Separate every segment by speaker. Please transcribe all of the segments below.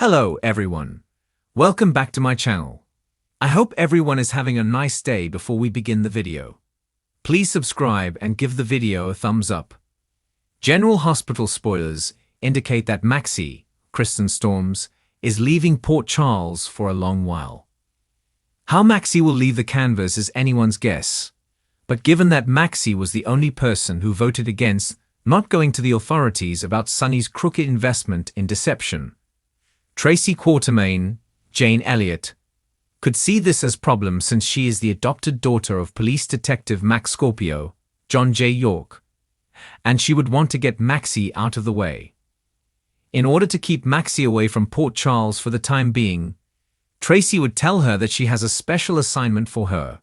Speaker 1: Hello everyone. Welcome back to my channel. I hope everyone is having a nice day. Before we begin the video, please subscribe and give the video a thumbs up. General Hospital spoilers indicate that Maxie, Kirsten Storms, is leaving Port Charles for a long while. How Maxie will leave the canvas is anyone's guess, but given that Maxie was the only person who voted against not going to the authorities about Sonny's crooked investment in deception, Tracy Quartermain, Jane Elliott, could see this as problem since she is the adopted daughter of police detective Max Scorpio, John J. York, and she would want to get Maxie out of the way. In order to keep Maxie away from Port Charles for the time being, Tracy would tell her that she has a special assignment for her.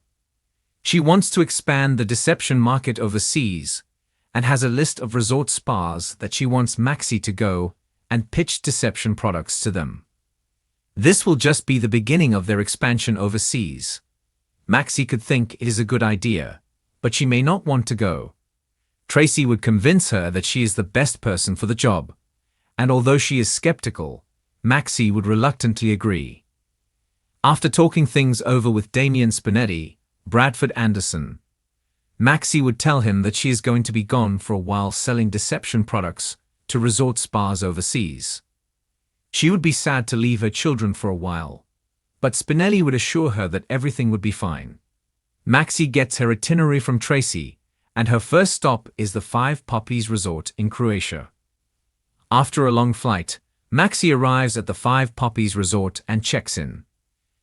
Speaker 1: She wants to expand the deception market overseas and has a list of resort spas that she wants Maxie to go and pitch deception products to them. This will just be the beginning of their expansion overseas. Maxie could think it is a good idea, but she may not want to go. Tracy would convince her that she is the best person for the job, and although she is skeptical, Maxie would reluctantly agree. After talking things over with Damian Spinetti, Bradford Anderson, Maxie would tell him that she is going to be gone for a while selling deception products to resort spas overseas. She would be sad to leave her children for a while, but Spinelli would assure her that everything would be fine. Maxie gets her itinerary from Tracy, and her first stop is the Five Poppies Resort in Croatia. After a long flight, Maxie arrives at the Five Poppies Resort and checks in.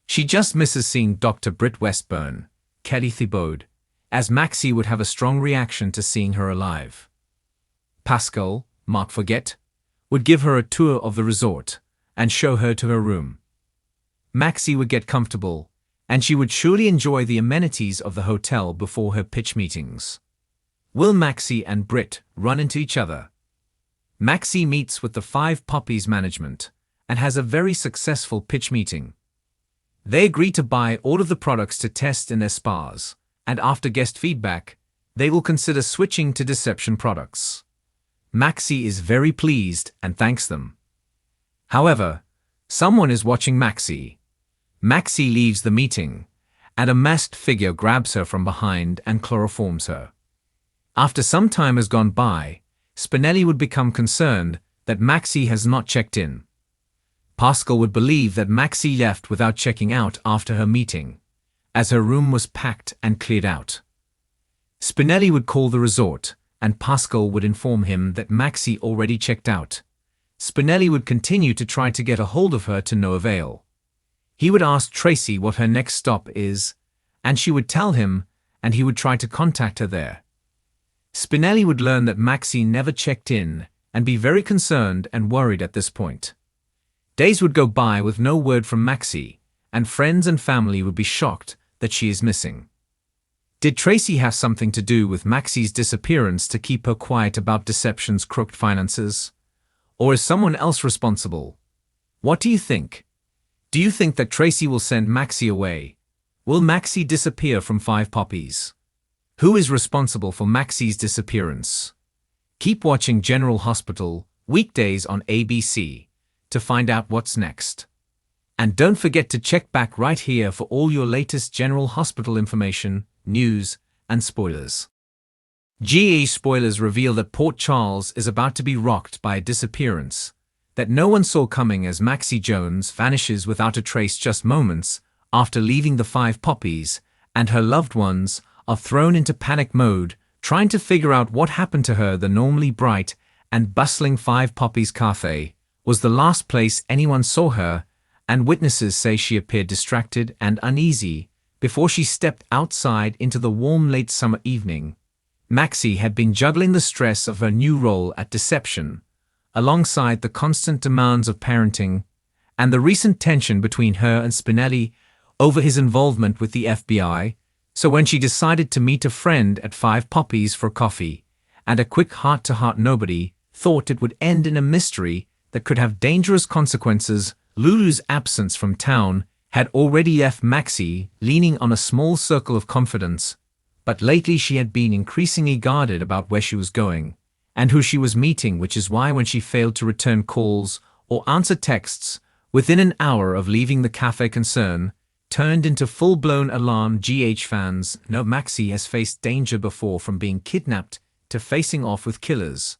Speaker 1: She just misses seeing Dr. Britt Westburn, Kelly Thibaud, as Maxie would have a strong reaction to seeing her alive. Pascal, Mark Forget, would give her a tour of the resort and show her to her room. Maxie would get comfortable, and she would surely enjoy the amenities of the hotel before her pitch meetings. Will Maxie and Britt run into each other? Maxie meets with the Five Poppies management and has a very successful pitch meeting. They agree to buy all of the products to test in their spas, and after guest feedback, they will consider switching to deception products. Maxie is very pleased and thanks them. However, someone is watching Maxie. Maxie leaves the meeting, and a masked figure grabs her from behind and chloroforms her. After some time has gone by, Spinelli would become concerned that Maxie has not checked in. Pascal would believe that Maxie left without checking out after her meeting, as her room was packed and cleared out. Spinelli would call the resort, and Pascal would inform him that Maxie already checked out. Spinelli would continue to try to get a hold of her to no avail. He would ask Tracy what her next stop is, and she would tell him, and he would try to contact her there. Spinelli would learn that Maxie never checked in and be very concerned and worried at this point. Days would go by with no word from Maxie, and friends and family would be shocked that she is missing. Did Tracy have something to do with Maxie's disappearance to keep her quiet about deception's crooked finances? Or is someone else responsible? What do you think? Do you think that Tracy will send Maxie away? Will Maxie disappear from Five Poppies? Who is responsible for Maxie's disappearance? Keep watching General Hospital, weekdays on ABC, to find out what's next. And don't forget to check back right here for all your latest General Hospital information, news, and spoilers. GE spoilers reveal that Port Charles is about to be rocked by a disappearance that no one saw coming as Maxie Jones vanishes without a trace just moments after leaving the Five Poppies, and her loved ones are thrown into panic mode trying to figure out what happened to her. The normally bright and bustling Five Poppies cafe was the last place anyone saw her, and witnesses say she appeared distracted and uneasy before she stepped outside into the warm late summer evening. Maxie had been juggling the stress of her new role at Deception, alongside the constant demands of parenting, and the recent tension between her and Spinelli over his involvement with the FBI, so when she decided to meet a friend at Five Poppies for coffee, and a quick heart-to-heart, nobody thought it would end in a mystery that could have dangerous consequences. Lulu's absence from town had already left Maxie leaning on a small circle of confidence, but lately she had been increasingly guarded about where she was going and who she was meeting, which is why when she failed to return calls or answer texts within an hour of leaving the cafe concern, turned into full-blown alarmed fans know Maxi has faced danger before, from being kidnapped to facing off with killers.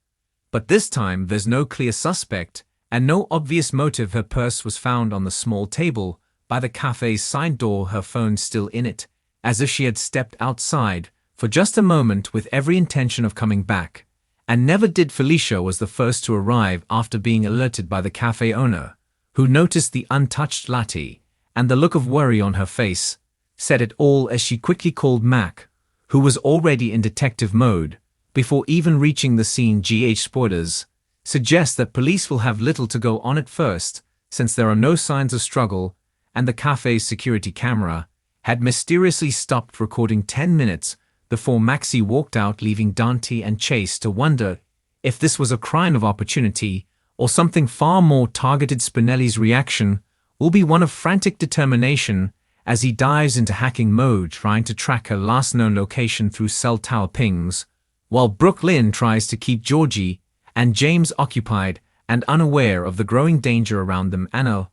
Speaker 1: But this time there's no clear suspect and no obvious motive. Her purse was found on the small table by the cafe's side door, her phone still in it, as if she had stepped outside for just a moment with every intention of coming back. And never did. Felicia was the first to arrive after being alerted by the cafe owner, who noticed the untouched latte, and the look of worry on her face said it all as she quickly called Mac, who was already in detective mode, before even reaching the scene. Spoilers suggest that police will have little to go on at first, since there are no signs of struggle, and the cafe's security camera had mysteriously stopped recording 10 minutes before Maxi walked out, leaving Dante and Chase to wonder if this was a crime of opportunity or something far more targeted. Spinelli's reaction will be one of frantic determination as he dives into hacking mode, trying to track her last known location through cell tower pings, while Brooklyn tries to keep Georgie and James occupied and unaware of the growing danger around them. Anna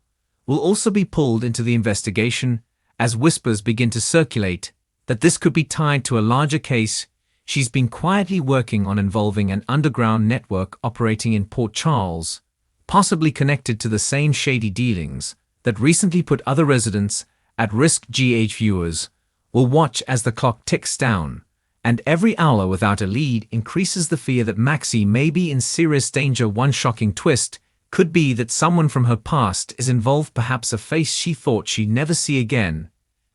Speaker 1: will also be pulled into the investigation as whispers begin to circulate that this could be tied to a larger case she's been quietly working on involving an underground network operating in Port Charles, possibly connected to the same shady dealings that recently put other residents at risk. Viewers will watch as the clock ticks down, and every hour without a lead increases the fear that Maxi may be in serious danger. One shocking twist could be that someone from her past is involved, perhaps a face she thought she'd never see again.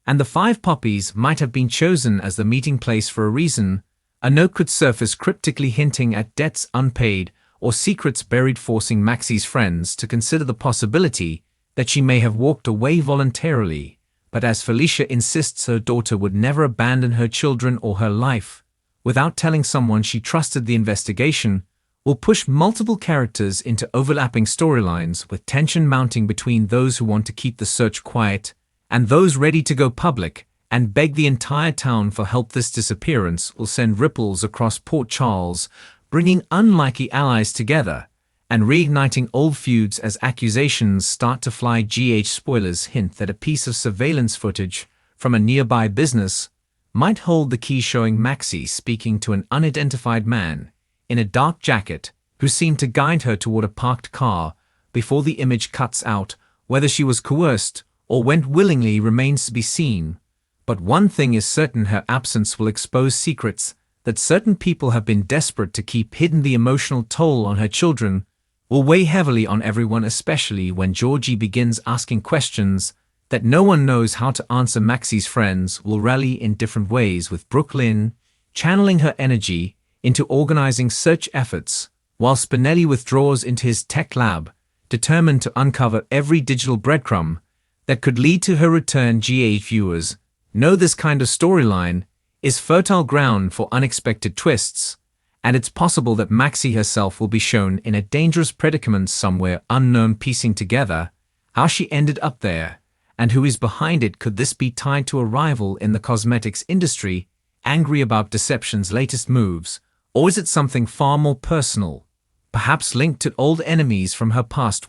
Speaker 1: And the 5 poppies might have been chosen as the meeting place for a reason. A note could surface cryptically hinting at debts unpaid or secrets buried, forcing Maxi's friends to consider the possibility that she may have walked away voluntarily. But as Felicia insists her daughter would never abandon her children or her life without telling someone she trusted, the investigation will push multiple characters into overlapping storylines, with tension mounting between those who want to keep the search quiet and those ready to go public and beg the entire town for help. This disappearance will send ripples across Port Charles, bringing unlikely allies together and reigniting old feuds as accusations start to fly. Spoilers hint that a piece of surveillance footage from a nearby business might hold the key, showing Maxi speaking to an unidentified man in a dark jacket who seemed to guide her toward a parked car before the image cuts out. Whether she was coerced or went willingly remains to be seen, but one thing is certain: her absence will expose secrets that certain people have been desperate to keep hidden. The emotional toll on her children will weigh heavily on everyone, especially when Georgie begins asking questions that no one knows how to answer. Maxi's friends will rally in different ways, with Brooklyn channeling her energy into organizing search efforts, while Spinelli withdraws into his tech lab, determined to uncover every digital breadcrumb that could lead to her return. Viewers know this kind of storyline is fertile ground for unexpected twists, and it's possible that Maxi herself will be shown in a dangerous predicament somewhere unknown, piecing together how she ended up there and who is behind it. Could this be tied to a rival in the cosmetics industry, angry about Deception's latest moves, or is it something far more personal, perhaps linked to old enemies from her past?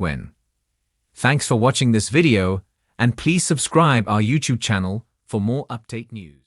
Speaker 1: Thanks for watching this video, and please subscribe our YouTube channel for more update news.